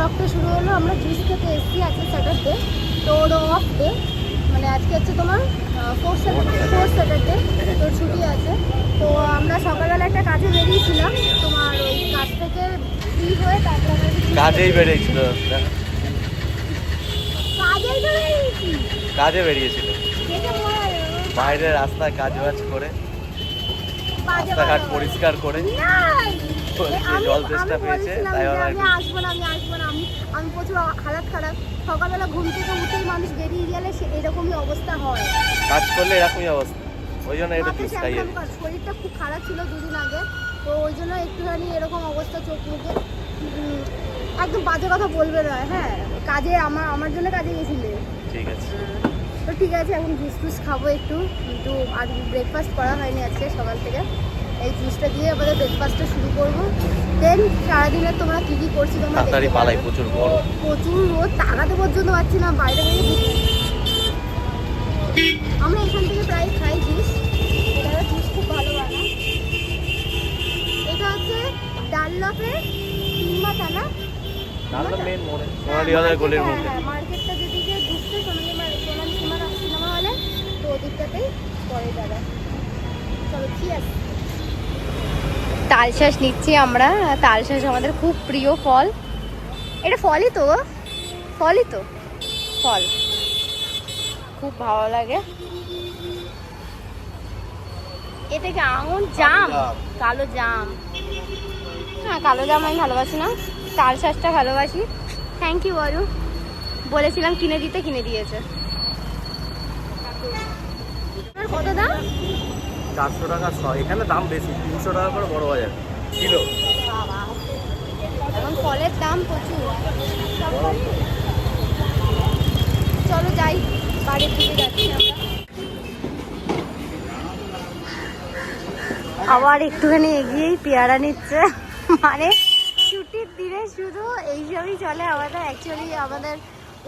ব্লগটা শুরু হলো। আমরা জুস খেতে এসেছি, আজকে স্যাটারডে, তো ওর অফ ডে, মানে আজকে হচ্ছে তোমার ফোর্থ স্যাটারডে, তো ছুটি আছে। তো আমরা সকালবেলা একটা কাজে বেরিয়েছিলাম, তোমার ওই কাজ থেকে ফ্রি হয়ে তারপরে আমরা কাজেই বেরিয়েছিল, কাজে বেরিয়েছিল বাইরে রাস্তায় কাজ বাজ করে, রাস্তাঘাট পরিষ্কার করে জল চেষ্টা পেয়েছে, তাই আমি আসবো না। আমি প্রচুর হালাত খারাপ। সকালবেলা ঘুম থেকে উঠেই মানুষ বেরিয়ে গেলে এরকমই অবস্থা হয়, কাজ করলে এরকমই অবস্থা। ওই জন্য একটু জুস খাইয়ে, শরীরটা খুব খারাপ ছিল দুদিন আগে, তো ওই জন্য একটুখানি এরকম অবস্থা, চোখ মুখে। একদম বাজে কথা বলবে না, হ্যাঁ, কাজে আমার জন্য কাজে গেছিলে, ঠিক আছে। তো ঠিক আছে, এখন জুস টুস খাবো একটু, কিন্তু আর ব্রেকফাস্ট করা হয়নি আজকে সকাল থেকে। এই জুসটা দিয়ে আমাদের ব্রেকফাস্টটা শুরু করবো। দেন সারাদিনে তোমরা কী কী করছি তোমরা তাড়াতাড়ি পালাই, প্রচুর গরম, প্রচুর রোদ, তাকাতে পর্যন্ত পাচ্ছি না, বাইরে বেরিয়ে। আমরা এখান থেকে প্রায় খাই জুস, এটা জুস খুব ভালো বানায়। এটা হচ্ছে ডানলপের তিনমাথা না, মার্কেটটা যেদিকে ঢুকছে সোনালি সিনেমা হলে, তো ওদিকটাতেই পরে যাবে। চলো ঠিক আছে। তালশাঁস নিচ্ছি আমরা। তালশাঁস আমাদের খুব প্রিয় ফল। এটা ফলই তো, ফল খুব ভালো লাগে। এটা কি আঙুর জাম? কালো জাম, হ্যাঁ কালো জাম আমি ভালোবাসি না, তালশাঁসটা ভালোবাসি। থ্যাংক ইউ বড়ু, বলেছিলাম কিনে দিতে, কিনে দিয়েছে। কত দাম? 400 টাকা 100, এখানে দাম বেশি, 300 টাকা করে বড় বাজার কিলো। এখন ফলের দাম প্রচুর। চলো যাই, বাড়ির দিকে যাচ্ছি আমরা। আবার একটুখানি এগিয়েই পেয়ারা নিচ্ছে, মানে ছুটির দিনে শুধু এইসবই চলে আমাদের। অ্যাকচুয়ালি আমাদের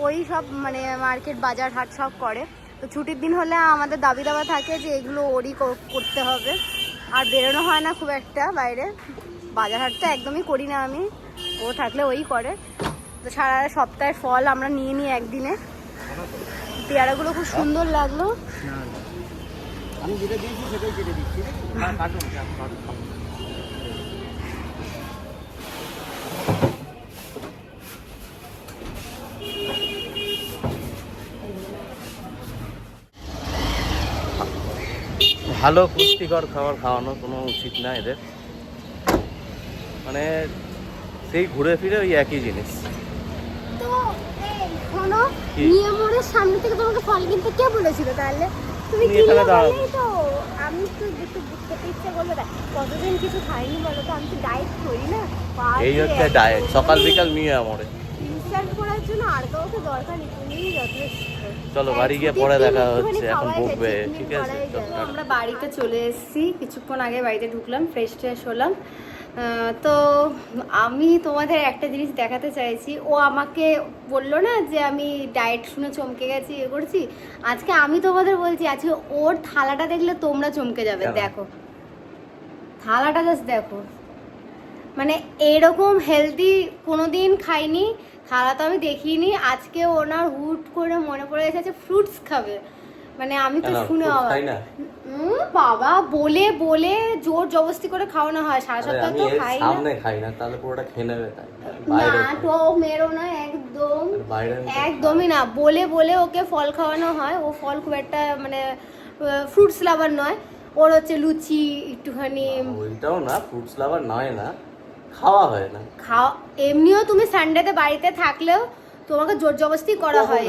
ওই সব মানে মার্কেট বাজার হাট সব করে, তো ছুটির দিন হলে আমাদের দাবি দাবা থাকে যে এগুলো ওরই করতে হবে। আর বেরোনো হয় না খুব একটা বাইরে, বাজার হাট তো একদমই করি না আমি, ও থাকলে ওই করে। তো সারা সপ্তাহের ফল আমরা নিয়ে নিই একদিনে। পেয়ারাগুলো খুব সুন্দর লাগলো। আমি যেটা দিয়েছি সেটাই কেটে দিচ্ছি। ভালো পুষ্টিকর খাবার খাওয়ানো কোনো উচিত না এদের, মানে সেই ঘুরে ফিরে ওই একই জিনিস। তো শোনো, নিয়মের সামনে থেকে তোমাকে ফল কিনতে কে বলেছিল তাহলে? তুমি কিনলে বলেই তো আমি একটু খেতে ইচ্ছে করলো। কতদিন কিছু খাইনি বলো তো, আমি তো ডায়েট করি না। এই হচ্ছে ডায়েট, সকাল বিকাল নিয়ে আমরে ইনস্ট্যান্ট করার জন্য আর কাউকে দরকার নেই, তুমিই যথেষ্ট। চলো বাড়ি গিয়ে পরে দেখা হচ্ছে, এখন বকবে, ঠিক আছে? আমরা বাড়িতে চলে এসেছি, কিছুক্ষণ আগে বাড়িতে ঢুকলাম, ফ্রেশ হলাম। তো আমি তোমাদের একটা জিনিস দেখাতে চাইছি। ও আমাকে বললো না যে আমি ডায়েট শুনে চমকে গেছি, এ করছি। আজকে আমি তোমাদের বলছি, আজকে ওর থালাটা দেখলে তোমরা চমকে যাবে। দেখো থালাটা, জাস্ট দেখো, মানে এরকম হেলদি কোনোদিন খাইনি, থালা তো আমি দেখিনি। আজকে ওনার হুট করে মনে পড়ে গেছে ফ্রুটস খাবে, মানে আমি তো শুনে বাবা বলে বলে জোর জবরদস্তি করে খাওয়ানো হয়। সারা সপ্তাহ তো খাই না, তাহলে পুরোটা খেয়ে নেবে। না তো মেরো না, একদমই না, বলে বলে ওকে ফল খাওয়ানো হয়। ও ফল খুব একটা মানে ফ্রুটস লাভার নয়, ওর হচ্ছে লুচি একটুখানি, ওইটাও না, ফ্রুটস লাভার নয় না, খাওয়া হয় না। এমনিও তুমি সানডেতে বাড়িতে থাকলেও তোমাকে জোর জবরদস্তি করা হয়।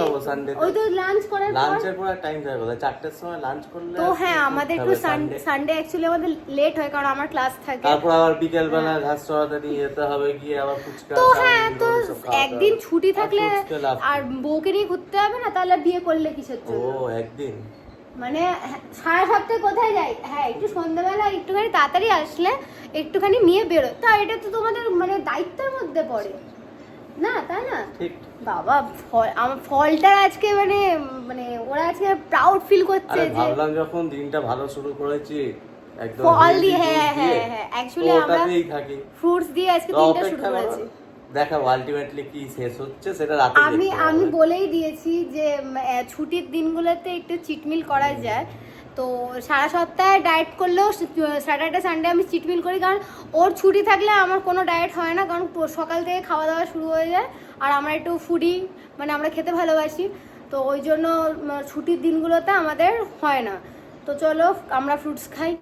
ওই তো লাঞ্চ করার পর, লাঞ্চের পর টাইম থাকে বলে 4টার সময় লাঞ্চ করলে। তো হ্যাঁ, আমাদের একটু সানডে অ্যাকচুয়ালি আমাদের লেট হয়, কারণ আমার ক্লাস থাকে। তারপর আবার বিকেল বেলা ঘাস চড়াতে নিয়ে যেতে হবে, গিয়ে আবার ফুচকা। তো হ্যাঁ, তো একদিন ছুটি থাকলে আর বউকে নিয়ে ঘুরতে হবে না, তাহলে বিয়ে করলে কিসের জন্য? ও একদিন মানে সারা সপ্তাহে কোথায় যাই? হ্যাঁ, একটু সন্ধ্যাবেলা একটুখানি তাড়াতাড়ি আসলে একটুখানি নিয়ে বেরো, তা এটা তো তোমাদের মানে দায়িত্বের মধ্যে পড়ে না, তাই না? বাবা আমার ফলটা আজকে মানে মানে ওরা আজকে প্রাউড ফিল করছে যে ভাবলাম যখন দিনটা ভালো শুরু করেছি একদম ফল দিয়ে। হ্যাঁ অ্যাকচুয়ালি আমরা ফ্রুটস দিয়ে আজকে দিনটা শুরু করেছি। দেখাবো আলটিমেটলি কি শেষ হচ্ছে সেটা রাতে আমি দেখতে আমি হবে। বলেই দিয়েছি যে ছুটির দিনগুলোতে একটু চিটমিল করা যায়। তো সারা সপ্তাহে ডায়েট করলেও স্যাটারডে সানডে আমি চিটমিল করি, কারণ ওর ছুটি থাকলে আমার কোনো ডায়েট হয় না, কারণ সকাল থেকে খাওয়া দাওয়া শুরু হয়ে যায়। আর আমরা একটু ফুডি, মানে আমরা খেতে ভালোবাসি, তো ওই জন্য ছুটির দিনগুলোতে আমাদের হয় না। তো চলো আমরা ফ্রুটস খাই।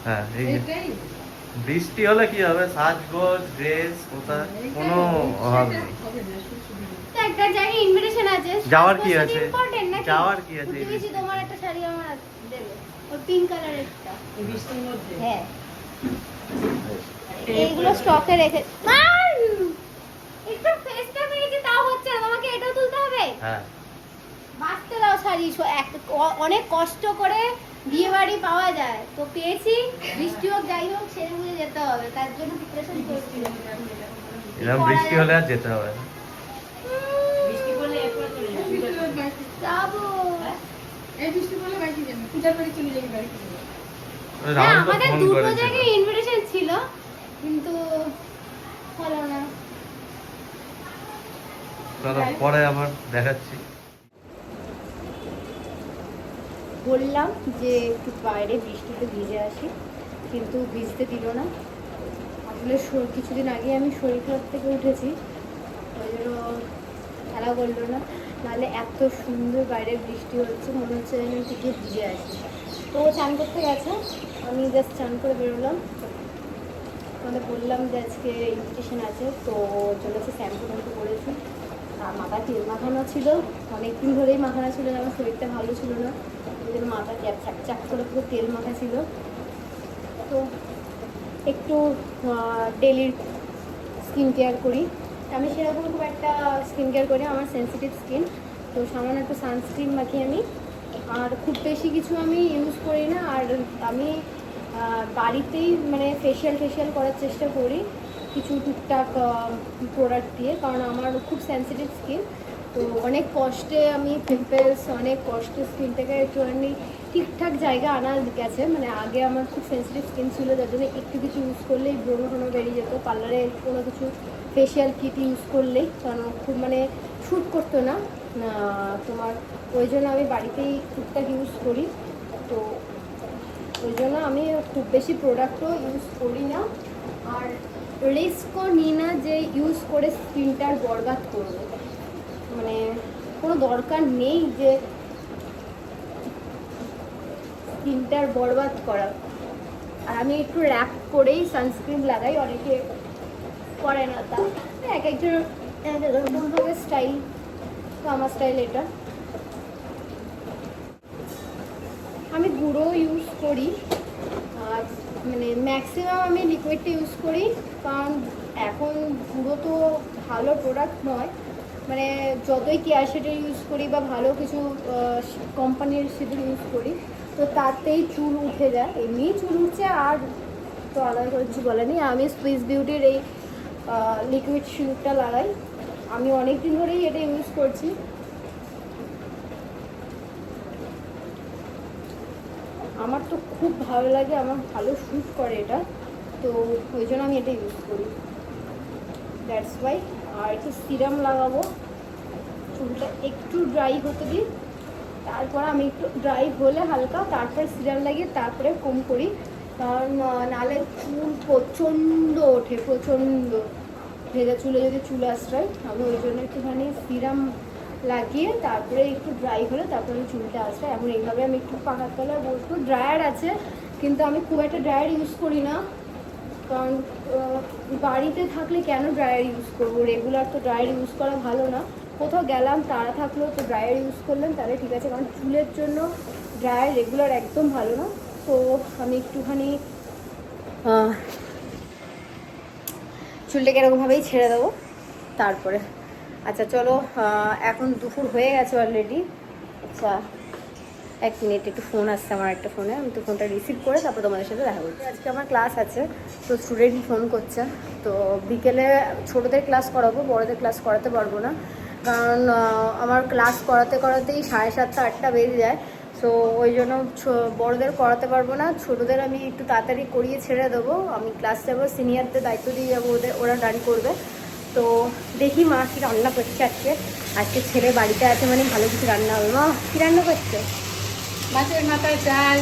হ্যাঁ, এই যে বৃষ্টি হলে কি হবে, সাজগোজ ড্রেস কোথায় কোনো অভাব নেই। তো একটা জায়গায় ইনভিটেশন আছে, যাওয়ার কি আছে? ইম্পর্টেন্ট নাকি? যাওয়ার কি আছে? বুঝেছি, তোমার একটা শাড়ি আমার দেবে, ওই পিঙ্ক কালারেরটা। বৃষ্টির মধ্যে হ্যাঁ, এইগুলো স্টকে রেখে একটু ফেসটা পেয়েছি, তাও হচ্ছে না, তোমাকে এটাও তুলতে হবে। হ্যাঁ, বাঁচতে দাও শাড়ি, অনেক কষ্ট করে বিয়ে বাড়ি পাওয়া যায়, তো পেয়েছি, বৃষ্টি হোক যাই হোক সেরে বুঝে যেতে হবে, তার জন্য প্রিপারেশন করছি। এরকম বৃষ্টি হলে আর যেতে হবে না। বৃষ্টি পড়লে এরপর চলে যাবে। যাবো। এই বৃষ্টি পড়লে বাড়ি যাবে, পূজার বাড়ি চলে যাবে বাড়ি চলে যাবে। ওই হ্যাঁ, রাহুল তো আমাদের ফোন দুটো করেছিল। জায়গায় ইনভিটেশন ছিল, কিন্তু হলো না। চলো পরে আবার দেখাচ্ছি। বললাম যে একটু বাইরে বৃষ্টিতে ভিজে আসি, কিন্তু ভিজতে দিল না। আসলে কিছুদিন আগে আমি শরীর খারাপ থেকে উঠেছি, ওই জন্য খেলা করলো না। নাহলে এত সুন্দর বাইরে বৃষ্টি হচ্ছে, মনে হচ্ছে যেন একটু গিয়ে ভিজে আসি। তো ও চান করতে গেছে, আমি জাস্ট চান করে বেরোলাম। তোমাদের বললাম যে আজকে ইনভিটেশন আছে, তো চলেছে, শ্যাম্পু ট্যাম্পু করেছি। আর মাথায় তেল মাখানো ছিল, অনেকদিন ধরেই মাখানো ছিল, আমার শরীরটা ভালো ছিল না, ওই জন্য মাথা চাক চাক করে পুরো তেল মাখা ছিল। তো একটু ডেলির স্কিন কেয়ার করি, আমি সেরকম খুব একটা স্কিন কেয়ার করি, আমার সেন্সিটিভ স্কিন, তো সামান্য একটু সানস্ক্রিন মাখি আমি, আর খুব বেশি কিছু আমি ইউজ করি না। আর আমি বাড়িতেই মানে ফেশিয়াল করার চেষ্টা করি কিছু টুকটাক প্রোডাক্ট দিয়ে, কারণ আমার খুব সেন্সিটিভ স্কিন, তো অনেক কষ্টে আমি পিম্পলস, অনেক কষ্টে স্কিনটাকে একটুখানি ঠিকঠাক জায়গা আনা গেছে। মানে আগে আমার খুব সেন্সিটিভ স্কিন ছিল, যার জন্য একটু কিছু ইউজ করলেই ব্রণ টোনো বেরিয়ে যেত, পার্লারে কোনো কিছু ফেশিয়াল কিট ইউজ করলেই, কারণ খুব মানে শ্যুট করতো না তোমার, ওই জন্য আমি বাড়িতেই টুকটাক ইউজ করি। তো ওই জন্য আমি খুব বেশি প্রোডাক্টও ইউজ করি না, আর রিস্কও নিই না যে ইউজ করে স্কিনটার বরবাদ করবো, মানে কোনো দরকার নেই যে স্কিনটার বরবাদ করা। আর আমি একটু র্যাপ করেই সানস্ক্রিন লাগাই, অনেকে করে না, তা এক একজন এরকমভাবে স্টাইল, তো আমার স্টাইল এটা। আমি গুঁড়ো ইউজ করি, আর মানে ম্যাক্সিমাম আমি লিকুইডটা ইউজ করি, কারণ এখন গুঁড়ো তো ভালো প্রোডাক্ট নয়, মানে যতই কেয়ার শেডের ইউজ করি বা ভালো কিছু কোম্পানির সিঁদুর ইউজ করি, তো তাতেই চুল উঠে যায়, এমনি চুল উঠছে, আর তো আলাদা করে কিছু বলে নেই। আমি সুইস বিউটির এই লিকুইড সিঁদুরটা লাগাই, আমি অনেক দিন ধরেই এটা ইউজ করছি। আমার তো খুব ভালো লাগে, আমার ভালো শ্যুট করে এটা, তো ওই জন্য আমি এটা ইউজ করি, দ্যাটস ওয়াই। আর একটু সিরাম লাগাবো, চুলটা একটু ড্রাই হতে দিই, তারপর আমি একটু ড্রাই হলে হালকা, তারপরে সিরাম লাগিয়ে তারপরে কম করি, কারণ নাহলে চুল প্রচণ্ড ওঠে, প্রচণ্ড ভেজা চুলে যদি চুল আশ্রয়, আমি ওই জন্য একটুখানি সিরাম লাগিয়ে তারপরে একটু ড্রাই হলে তারপরে আমি চুলটা আশ্রয়, এখন এইভাবে আমি একটু পাখার তলায় বসবো। ড্রায়ার আছে, কিন্তু আমি খুব একটা ড্রায়ার ইউজ করি না, কারণ বাড়িতে থাকলে কেন ড্রায়ার ইউজ করবো, রেগুলার তো ড্রায়ার ইউজ করা ভালো না, কোথাও গেলাম তাড়া থাকলো তো ড্রায়ার ইউজ করলাম, তাহলে ঠিক আছে, কারণ চুলের জন্য ড্রায়ার রেগুলার একদম ভালো না। তো আমি একটুখানি চুলটাকে এরকমভাবেই ছেড়ে দেবো তারপরে। আচ্ছা চলো, এখন দুপুর হয়ে গেছে অলরেডি। আচ্ছা এক মিনিট, একটু ফোন আসছে আমার একটা ফোনে, আমি তো ফোনটা রিসিভ করে তারপর তোমাদের সাথে দেখা করছি। আজকে আমার ক্লাস আছে, তো স্টুডেন্ট ফোন করছে, তো বিকেলে ছোটোদের ক্লাস করাবো, বড়োদের ক্লাস করাতে পারবো না, কারণ আমার ক্লাস করাতে করাতেই 7:30 8টা বেজে যায়। সো ওই জন্য বড়োদের করাতে পারবো না, ছোটোদের আমি একটু তাড়াতাড়ি করিয়ে ছেড়ে দেবো, আমি ক্লাস যাবো, সিনিয়রদের দায়িত্ব দিয়ে যাবো, ওরা রান করবে। তো দেখি মা কী রান্না করছে আজকে। আজকে ছেলে বাড়িতে আছে মানে ভালো কিছু রান্না হবে। মা কী রান্না করছে? মাছের মাথার চাল,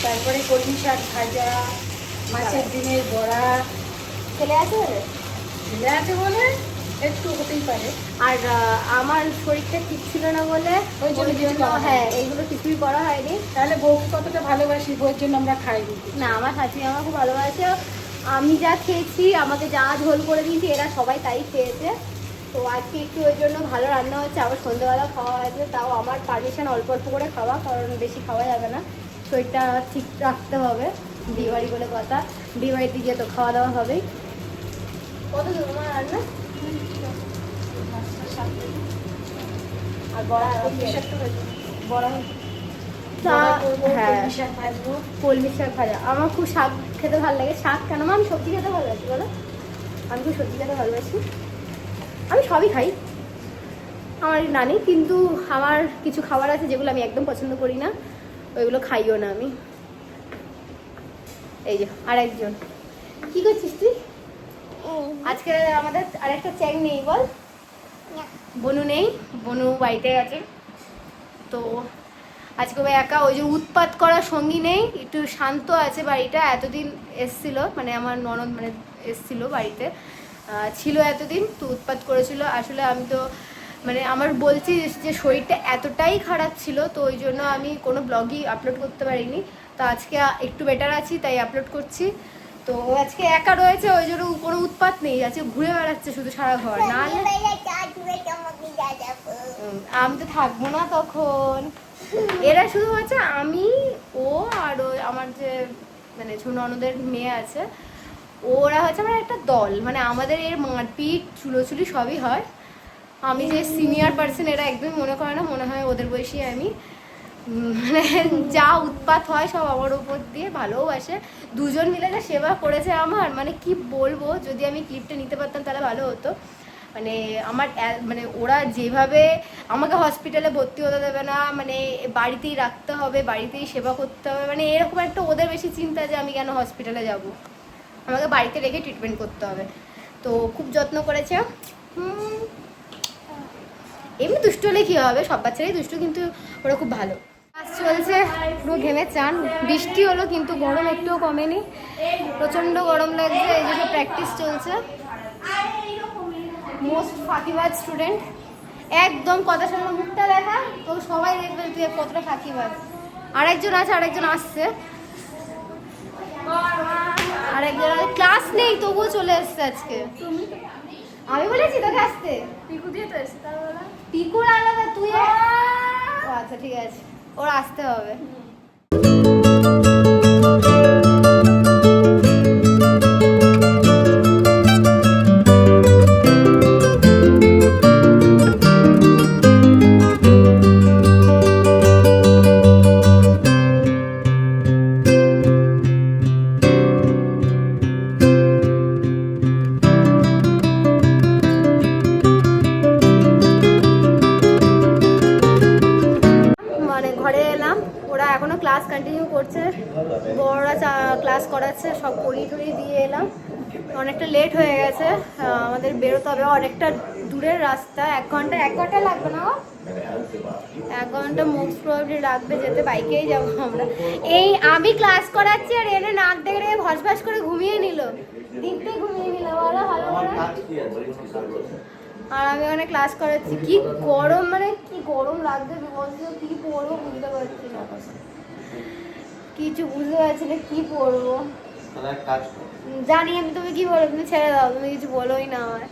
তারপরে কলমি শাক ভাজা, মাছের ডিমের বড়া। ছেলে আছে বলে? ছেলে আছে বলে একটু হতেই পারে। আর আমার শরীরটা ঠিক ছিল না বলে ওই জন্য কিছু করা হয়নি। হ্যাঁ, এইগুলো কিছুই করা হয়নি। তাহলে বউকে কতটা ভালোবাসি, বউয়ের জন্য আমরা খাই দিই। না, আমার শাশুড়ি আমার খুব ভালোবাসে, আমি যা খেয়েছি, আমাকে যা ঝোল করে দিয়েছি, এরা সবাই তাই খেয়েছে। তো আজকে একটু ওই জন্য ভালো রান্না হচ্ছে, আবার সন্ধ্যেবেলা খাওয়া হয়েছে, তাও আমার পারমিশন অল্প অল্প করে খাওয়া, কারণ বেশি খাওয়া যাবে না, শরীরটা ঠিক রাখতে হবে। বিয়েবাড়ি বলে কথা, বিয়েবাড়িতে গিয়ে তো খাওয়া দাওয়া হবেই। কত দূর আমার রান্না? আর বড়া বড়া হ্যাঁ, কলমি শাক ভাজা। আমার খুব শাক খেতে ভালো লাগে। শাক কেন মা? আমি সবজি খেতে ভালোবাসি বলো, আমি খুব সবজি খেতে ভালোবাসি, আমি সবই খাই, আমার নানি, কিন্তু আমার কিছু খাবার আছে যেগুলো আমি একদম পছন্দ করি না, ওইগুলো খাইও না আমি। এই যে আরেকজন, কি করছিস তুই? আজকে আমাদের আরেকটা চ্যাং নেই, বল। বনু নেই, বনু বাড়িতে গেছে, তো আজকে ও একা, ওই যে উৎপাত করার সঙ্গী নেই, একটু শান্ত আছে বাড়িটা। এতদিন এসছিল, মানে আমার ননদ মানে এসছিল বাড়িতে, ছিল এতদিন, তো উৎপাত করেছিল। আসলে আমি তো মানে আমার বলছি যে শরীরটা এতটাই খারাপ ছিল, তো ওই জন্য আমি কোনো ব্লগই আপলোড করতে পারিনি। তো আজকে একটু বেটার আছি, তাই আপলোড করছি। তো ও আজকে একা রয়েছে, ওই জন্য কোনো উৎপাত নেই, আজকে ঘুরে বেড়াচ্ছে শুধু সারা ঘর। না আমি তো থাকবো না তখন, এরা শুধু হচ্ছে আমি, ও আর ওই আমার যে মানে ছোট ননদের মেয়ে আছে, ওরা হচ্ছে আমার একটা দল, মানে আমাদের এর মারপিট চুলোচুলি সবই হয়। আমি যে সিনিয়র পার্সন এরা একদমই মনে করে না, মনে হয় ওদের বয়সী আমি। মানে যা উৎপাত হয় সব আমার উপর দিয়ে, ভালোবাসে, দুজন মিলে যা সেবা করেছে আমার, মানে কি বলবো, যদি আমি ক্লিপটা নিতে পারতাম তাহলে ভালো হতো। মানে আমার মানে ওরা যেভাবে আমাকে হসপিটালে ভর্তি হতে দেবে না, মানে বাড়িতেই রাখতে হবে, বাড়িতেই সেবা করতে হবে, মানে এরকম একটা ওদের বেশি চিন্তা যে আমি কেন হসপিটালে যাব, আমাকে বাড়িতে রেখে ট্রিটমেন্ট করতে হবে। তো খুব যত্ন করেছে। এমনি দুষ্ট হলে কী হবে, সব বাচ্চারাই দুষ্ট, কিন্তু ওরা খুব ভালো। কাজ চলছে, পুরো ঘেমে চান। বৃষ্টি হলো কিন্তু গরম একটুও কমেনি, প্রচণ্ড গরম লাগছে। এই যে প্র্যাকটিস চলছে। মোস্ট ফাঁকিবাজ স্টুডেন্ট, একদম কথা শুনে মুখটা দেখা তো সবাই দেখবে তুই কতটা ফাঁকিবাজ। আরেকজন আছে, আরেকজন আসছে, আরেকজন ক্লাস নেই তবুও চলে এসছে আজকে। আমি বলেছি তোকে আসতে, পিকু দিয়ে তো এসে তারবেলা পিকুর আলাদা, তুই আচ্ছা ঠিক আছে, ওর আসতে হবে। ঘরে এলাম, ওরা এখনো ক্লাস কন্টিনিউ করছে, বড়রা ক্লাস করাচ্ছে, সব পড়িয়ে টড়িয়ে দিয়ে এলাম। অনেকটা লেট হয়ে গেছে, আমাদের বেরোতে হবে, অনেকটা দূরের রাস্তা, 1 ঘন্টা লাগবে না, 1 ঘন্টা মোস্ট প্রবাবলি লাগবে যেতে, বাইকেই যাবো আমরা। এই আমি ক্লাস করাচ্ছি আর এনে নাক দেখে ভসভস করে ঘুমিয়ে নিল, দিকটাই ঘুমিয়ে নিল, বলো ভালো করে। আর আমি ওখানে ক্লাস করাচ্ছি, কি গরম, মানে কি গরম লাগছে, কি পড়বো বুঝতে পারছি না, কিছু বুঝতে পারছি না কি পড়বো। জানি আমি, তুমি কি বলো, তুমি ছেড়ে দাও, তুমি কিছু বলোই না আমার,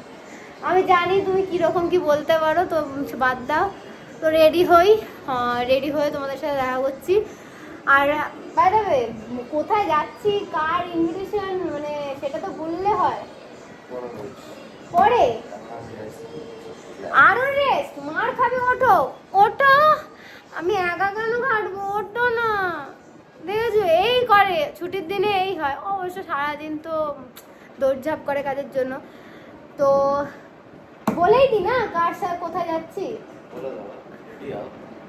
আমি জানি তুমি কীরকম কি বলতে পারো, তো বাদ দাও। তো রেডি হই, রেডি হয়ে তোমাদের সাথে দেখা করছি। আর বাই দ্য ওয়ে, কোথায় যাচ্ছি, কার ইনভিটেশন, মানে সেটা তো বললে হয় পরে। আরো রেস্ট, মার খাবে, ওঠো ওঠো, আমি একা কেন ছুটির দিনে এই হয়, অবশ্য সারাদিন তো দৌড়ঝাঁপ করে কাজের জন্য। তো বলেই দি না কার স্যার কোথায় যাচ্ছি।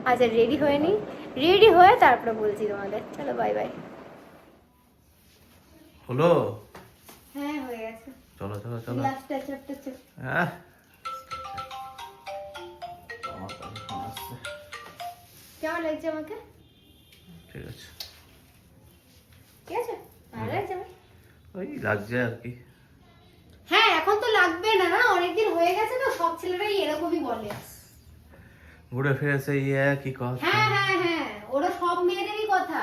আচ্ছা রেডি হয়ে নি, রেডি হয়ে তারপরে বলছি তোমাদের। চলো বাই বাই। হলো? হ্যাঁ হয়ে গেছে। চলো চলো চলো। লাস্ট টাচ আপটা চল। হ্যাঁ আমার কাছে ফোন আসছে। কেমন লাগছে আমাকে? ঠিক আছে ঠিক আছে, ভালো লাগছে আমার? ওই লাগছে আর কি। হ্যাঁ এখন তো লাগবে না, না অনেকদিন হয়ে গেছে তো, সব ছেলেরাই এরকমই বলে। ঘুরে ফিরেছে ইয়ে কি কথা। হ্যাঁ হ্যাঁ হ্যাঁ, ওরা সব মেয়েদেরই কথা,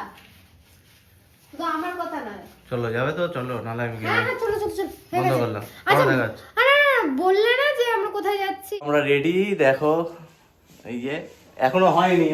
শুধু আমার কথা নয়। চলো যাবে তো চলো, নাহলে আমি হ্যাঁ হ্যাঁ চলো চলো চলো, হয়ে বন্ধ গেছে। করলাম। আচ্ছা আবার দেখা যাচ্ছে। আরে না, বললে না যে আমরা কোথায় যাচ্ছি। আমরা রেডি, দেখো এই যে এখনো হয়নি,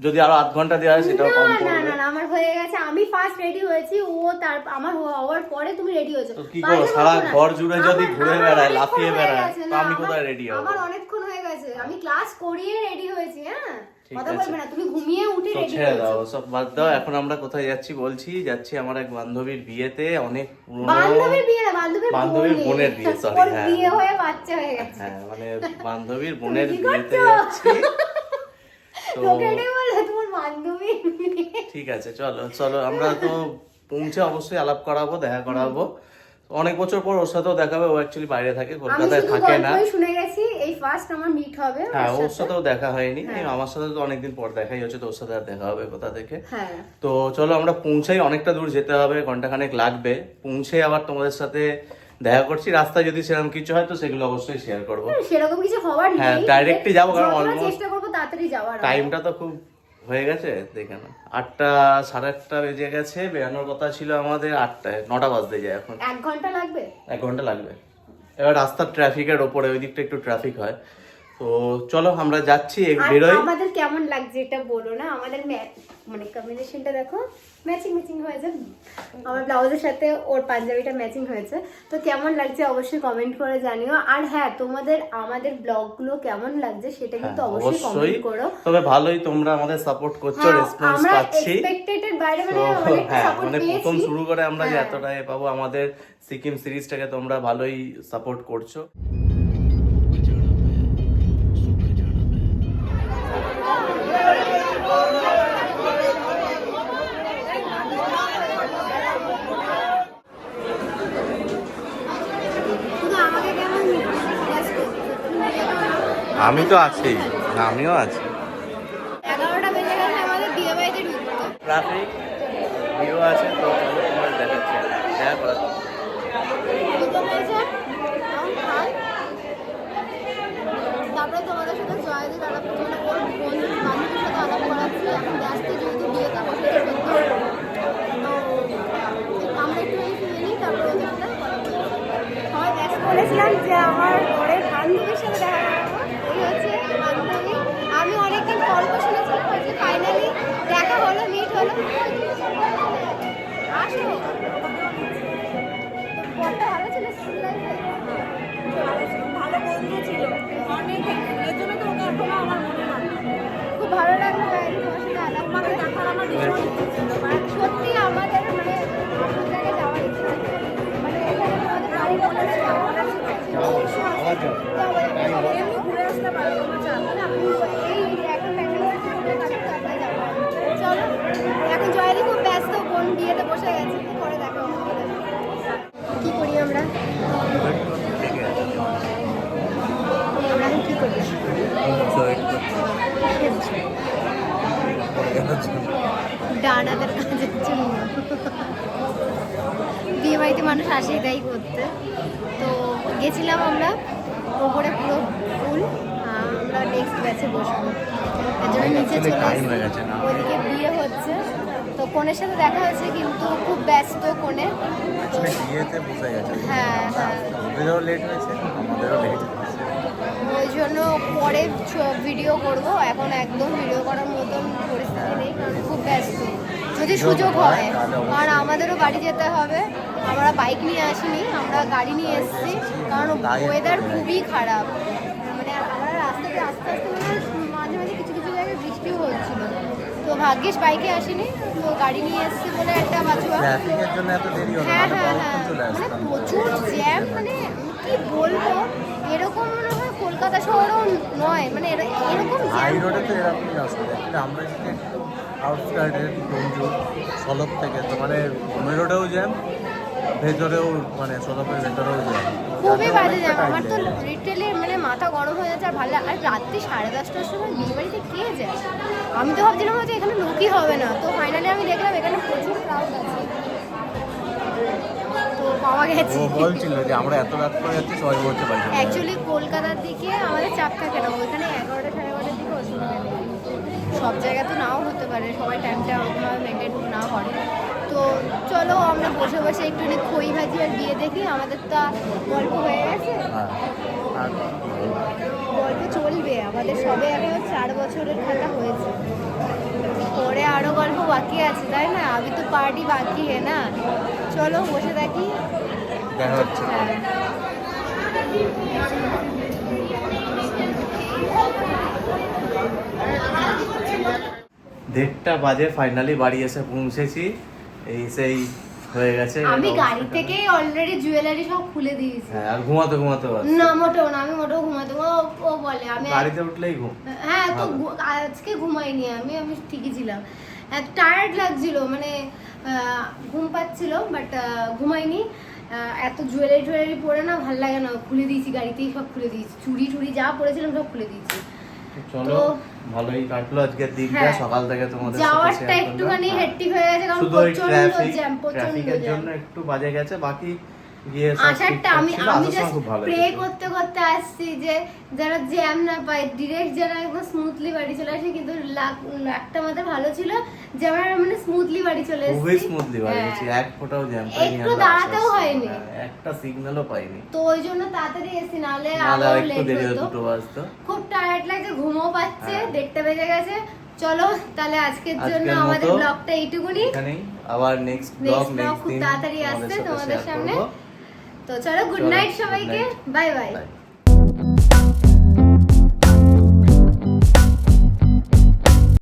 যদি আরো আধ ঘন্টা দেওয়া হয় সেটাও কম না না পড়বে। না না, আমার হয়ে গেছে, আমি ফার্স্ট রেডি হয়েছি, ও তার আমার হওয়ার পরে তুমি রেডি হয়েছো। তো কি করো, সারা ঘর জুড়ে যদি ঘুরে বেড়ায়, লাফিয়ে বেড়ায়, তো না, আমি কোথায় রেডি হব? আমার অনেকক্ষণ হয়ে গেছে, আমি ক্লাস করিয়ে রেডি হয়েছি। হ্যাঁ ঠিক কথা আছে। বলবে না, তুমি ঘুমিয়ে উঠে তো রেডি ছেড়ে দাও, হয়েছো। সব বাদ দাও। এখন আমরা কোথায় যাচ্ছি বলছি, যাচ্ছি আমার এক বান্ধবীর বিয়েতে। অনেক পুরনো বান্ধবীর বিয়ে না, বান্ধবীর বোনের বিয়ে, সরি। ওর হ্যাঁ বিয়ে হয়ে বাচ্চা হয়ে গেছে। হ্যাঁ মানে বান্ধবীর বোনের কি বিয়েতে করছো? যাচ্ছি। তো তোকে এটাই বললে তোমার বান্ধবী। ঠিক আছে চলো চলো, আমরা তো পৌঁছে অবশ্যই আলাপ করাবো, দেখা করাবো। অনেক বছর পর ওর সাথেও দেখাবে, ও অ্যাকচুয়ালি বাইরে থাকে, আমি কলকাতায় শুধু থাকে না। গল্পই শুনে গেছি, এই ফার্স্ট আমার মিট হবে হ্যাঁ ওর ওর সাথেও দেখা হয়নি, হ্যাঁ। আমার সাথে তো অনেকদিন পর দেখাই হচ্ছে, তো ওর সাথে আর দেখা হবে কোথা থেকে। হ্যাঁ তো চলো আমরা পৌঁছাই, অনেকটা দূর যেতে হবে, ঘন্টাখানেক লাগবে। পৌঁছে আবার তোমাদের সাথে দেখা করছি। রাস্তায় যদি সেরকম কিছু হয় তো সেগুলো অবশ্যই শেয়ার করবো। সেরকম কিছু হওয়ার নেই। হ্যাঁ, directly যাবো, কারণ যতটা almost চেষ্টা করবো তাড়াতাড়ি যাওয়ার। টাইমটা তো খুব হয়ে গেছে, দেখে না 8টা 8:30 বেজে গেছে, বেরানোর কথা ছিল আমাদের 8টায়, 9টা বাজতে যায় এখন। 1 ঘন্টা লাগবে। 1 ঘন্টা লাগবে। এবার রাস্তার ট্রাফিকের ওপরে, ওই দিকটা একটু ট্রাফিক হয়। তো চলো আমরা যাচ্ছি, আর বেরোই। আমাদের কেমন লাগছে এটা বলো না, আমাদের মানে কম্বিনেশনটা দেখো, ম্যাচিং ম্যাচিং হয়েছে। আমার ব্লাউজের সাথে ওর পাঞ্জাবিটা ম্যাচিং হয়েছে। তো কেমন লাগছে অবশ্যই কমেন্ট করে জানিও। আর হ্যাঁ, তোমাদের আমাদের ব্লগগুলো কেমন লাগছে সেটা কিন্তু অবশ্যই কমেন্ট করো। তবে ভালোই তোমরা আমাদের সাপোর্ট করছো, হ্যাঁ, রেসপন্স আমরা পাচ্ছি। এক্সপেক্টেডের বাইরে তো মানে অনেকটা হ্যাঁ, সাপোর্ট মানে পেয়েছি। প্রথম শুরু করে আমরা যে হ্যাঁ। এতটা পাবো, আমাদের সিকিম সিরিজটাকে তোমরা ভালোই সাপোর্ট করছো। শুধু আমাকে কেমন আমি তো আছি, আমিও আছি। 11টা বেজে গেছে, আমাদের বিয়ে বাড়িতে ঢুকতে। ট্রাফিক ভিউ আছে, তো চলো তোমার দেখাচ্ছি, দেখা করা। তারপরে তোমাদের সাথে জয়দীপ আলাপ মানে ওর বন্ধু বান্ধবীর সাথে আলাপ করাচ্ছি। এখন ব্যস্ত যেহেতু বিয়েটা বসে তো আমরা একটু এই শুনে নিই, তারপরে ওদের সাথে কথা বলছি। সবাই ব্যস্ত বলেছিলাম যে আমার পরের বান্ধবীর সাথে দেখা করাবো, এই হচ্ছে বান্ধবী। আমি অনেকদিন গল্প শুনেছিলাম, হচ্ছে ফাইনালি দেখা হলো, মিট হলো। আসো, বড়টা ভালো ছিল স্কুল লাইফে। ভালো বন্ধু ছিল অনেক, এর জন্য তো ওকে এখনো আমার মনে হয়। খুব ভালো লাগলো গাইজ তোমার সাথে আলাপ করে। দেখার আমার ভীষণ ইচ্ছে ছিল। মানে সত্যি আমাদের মানে আসল জায়গায় যাওয়ার ইচ্ছা আছে। মানে এখানে তোমাদের বাড়ি বলে ছিল, আমাদের এমনি ঘুরে আসতে পারি কোনো চাপ নেই। এই এখন ব্যাঙ্গালোরে চলে যাবো, তারপরে যাবো। চলো, এখন জয়দি খুব ব্যস্ত, বোন বিয়েতে বসে গেছে, পরে দেখা হবে। কি করি আমরা? আমরা এখন কি করি? ডানাদের কাজের জন্য বিয়ে বাড়িতে মানুষ আসে এটাই করতে। তো গেছিলাম আমরা, ওপরে পুরো ফুল, আমরা নেক্সট ব্যাচে বসবো, এর জন্য নিচে চলে টাইম হয়ে গেছে না, ওইদিকে বিয়ে হচ্ছে। তো কনের সাথে দেখা হয়েছে, কিন্তু খুব ব্যস্ত কনে। বিয়েতে বসে গেছে, হ্যাঁ হ্যাঁ, ওদেরও লেট হয়েছে, আমাদেরও লেট হয়েছে। ওই জন্য পরে ভিডিও করব, এখন একদম ভিডিও করার মতন পরিস্থিতি নেই, কারণ খুব ব্যস্ত। যদি সুযোগ হয়, কারণ আমাদেরও বাড়ি যেতে হবে। আমরা বাইক নিয়ে আসিনি, আমরা গাড়ি নিয়ে এসেছি, কারণ ওয়েদার খুবই খারাপ। মানে আমরা রাস্তাতে আস্তে আস্তে মানে মাঝে মাঝে কিছু কিছু জায়গায় বৃষ্টিও হচ্ছিল। তো ভাগ্যিস বাইকে আসিনি, তো গাড়ি নিয়ে এসেছে বলে একটা বাজুয়া। ট্রাফিকের জন্য এত দেরি হলো, হ্যাঁ নাহলে হ্যাঁ পরক্ষণ হ্যাঁ, চলে মানে আসতাম। প্রচুর জ্যাম, মানে কি বলবো, এরকম মনে হয় কলকাতা শহরও নয়, মানে এরকম হাই জ্যাম রোডে তো এরকমই অসুবিধা, কিন্তু আমরা যদি একটু আউটস্কার্টের ডোমজুর সলপ থেকে, তো মানে ঘুমের রোডেও জ্যাম, ভেতরেও মানে সলপের ভেতরেও জ্যাম। খুবই বাজে জ্যাম। আমার তো লিটারালি মানে মাথা গরম হয়ে যাচ্ছে। আর ভালো আর রাত্রি 10:30টার সময় বিয়ে বাড়িতে কে যায়? আমি তো ভাবছিলাম হয়তো এখানে লোকই হবে না, তো ফাইনালি আমি দেখলাম এখানে প্রচুর ক্রাউড আছে, তো পাওয়া গেছে। ও বলছিল যে আমরা এত রাত করে যাচ্ছি, সবাই বলতে পারি অ্যাকচুয়ালি কলকাতার দিকে আমাদের চাপ থাকে না, ওইখানে 11টা 11:30টার দিকে অসুবিধা নেই। সব জায়গা তো নাও হতে পারে, সবাই টাইমটা ওরকমভাবে মেনটেন না করে। তো চলো আমরা বসে বসে একটুখানি খই ভাজি আর বিয়ে দেখি, আমাদের তো গল্প হয়ে গেছে, হ্যাঁ। আর গল্প চলবে আমাদের। সবে এখন 4 বছরের খেলা হয়েছে, পরে আরো গল্প বাকি আছে, তাই না? আমি তো পার্টি বাকি হে না। চলো বসে থাকি। দেখা হচ্ছে। হ্যাঁ। দেড়টা বাজে, ফাইনালি বাড়ি এসে পৌঁছেছি। এই সেই হয়ে গেছে আমি অবস্থাটা। গাড়ি থেকে অলরেডি জুয়েলারি সব খুলে দিয়েছি। হ্যাঁ, আর ঘুমাতে ঘুমাতে পারছি। না মোটেও না, আমি মোটেও ঘুমাতে, ও বলে আমি গাড়িতে উঠলেই ঘুম। হ্যাঁ তো ভালো। আজকে ঘুমাইনি আমি, আমি ঠিকই ছিলাম। টায়ার্ড লাগছিল, মানে ঘুম পাচ্ছিল, বাট ঘুমাইনি। এত জুয়েলারি পরে না ভাল লাগে না, খুলে দিয়েছি, গাড়িতেই সব খুলে দিয়েছি, চুড়ি টুড়ি যা পরেছিলাম সব খুলে দিয়েছি। চলো, তো- ভালোই কাটলো আজকের দিনটা। হ্যাঁ। সকাল থেকে তোমাদের সাথে যাওয়ারটা share করলাম। একটুখানি হ্যাঁ। হেক্টিক হয়ে গেছে, কারণ শুধু ওই প্রচন্ড জ্যাম, প্রচন্ড ট্রাফিকের জ্যাম। জন্য একটু বাজে গেছে, বাকি গিয়ে সব আসারটা ঠিকঠাক আমি ছিল। আমি আসার সময় জাস্ট খুব ভালো প্রে লেগেছে। করতে করতে আসছি যে যারা জ্যাম না পায়, ডিরেক্ট যারা একদম স্মুথলি বাড়ি চলে আসে। কিন্তু একটা মাত্র ভালো ছিল যে আমরা মানে স্মুথলি বাড়ি চলে এসেছি, খুবই স্মুথলি বাড়িয়েছি, হ্যাঁ। এক ফোঁটাও জ্যাম পাইনি। একটু আমরা দাঁড়াতেও আসার হয়নি। সময়। হ্যাঁ, একটা সিগন্যালও পাইনি। তো ওই জন্য তাড়াতাড়ি এসেছি, নাহলে নাহলে আরো একটু লেট দেরি হতো, হতো। 2 বাজতো। খুব টায়ার্ড লাগছে, ঘুমও পাচ্ছে, হ্যাঁ। 1:30 বেজে গেছে। চলো তাহলে আজকের জন্য আজকের আমাদের মতো ব্লগটা এইটুকুনি। এখানেই আবার নেক্সট নেক্সট ব্লগ ব্লগ খুব দিন তাড়াতাড়ি আসছে সাথে তোমাদের share সামনে। করবো। তো চলো, গুড চলো, নাইট good সবাইকে, night. Bye bye. Bye.